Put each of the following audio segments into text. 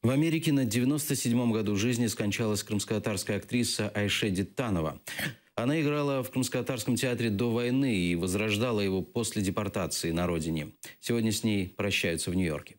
В Америке на 97-м году жизни скончалась крымско-татарская актриса Айше Дитанова. Она играла в Крымско-татарском театре до войны и возрождала его после депортации на родине. Сегодня с ней прощаются в Нью-Йорке.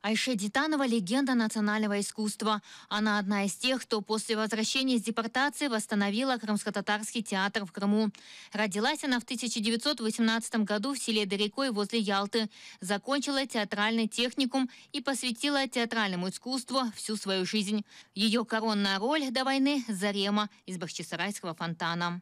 Айше Дитанова – легенда национального искусства. Она одна из тех, кто после возвращения из депортации восстановила Крымско-татарский театр в Крыму. Родилась она в 1918 году в селе Дерекой возле Ялты. Закончила театральный техникум и посвятила театральному искусству всю свою жизнь. Ее коронная роль до войны – Зарема из Бахчисарайского фонтана.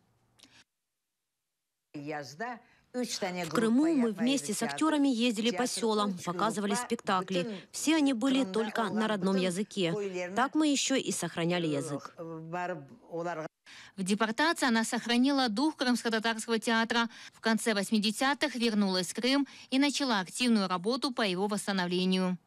В Крыму мы вместе с актерами ездили по селам, показывали спектакли. Все они были только на родном языке. Так мы еще и сохраняли язык. В депортации она сохранила дух Крымско-татарского театра. В конце 80-х вернулась в Крым и начала активную работу по его восстановлению.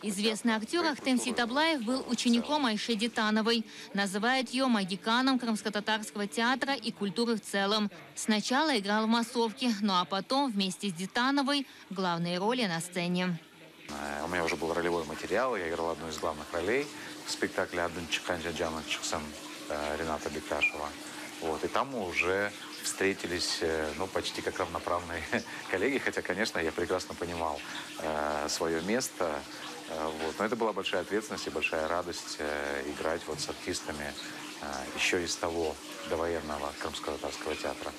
Известный актер Ахтем Ситаблаев был учеником Айше Дитановой. Называют ее магиканом Крымско-татарского театра и культуры в целом. Сначала играл в массовке, ну а потом вместе с Дитановой главные роли на сцене. У меня уже был ролевой материал, я играл одну из главных ролей в спектакле «Адын чыккан жана чыксын» Рената Бекташева. И там мы уже встретились, почти как равноправные коллеги, хотя, конечно, я прекрасно понимал свое место. Но это была большая ответственность и большая радость играть с артистами еще из того довоенного Крымско-татарского театра.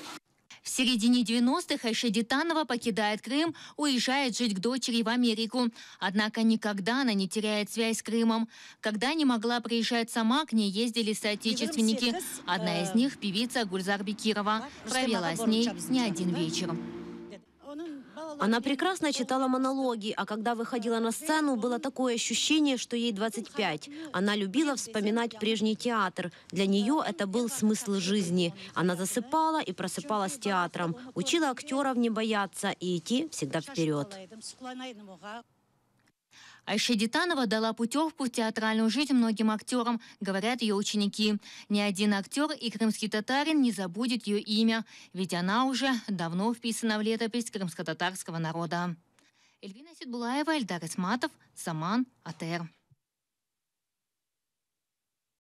В середине 90-х Айше Дитанова покидает Крым, уезжает жить к дочери в Америку. Однако никогда она не теряет связь с Крымом. Когда не могла приезжать сама, к ней ездили соотечественники. Одна из них – певица Гульзар Бекирова. Провела с ней не один вечер. Она прекрасно читала монологи, а когда выходила на сцену, было такое ощущение, что ей 25. Она любила вспоминать прежний театр. Для нее это был смысл жизни. Она засыпала и просыпалась театром. Учила актеров не бояться и идти всегда вперед. Айше Дитанова дала путевку в театральную жизнь многим актерам, говорят ее ученики. Ни один актер и крымский татарин не забудет ее имя, ведь она уже давно вписана в летопись крымско-татарского народа. Эльвина Сидбулаева, Эльдар Исматов, Саман, АТР.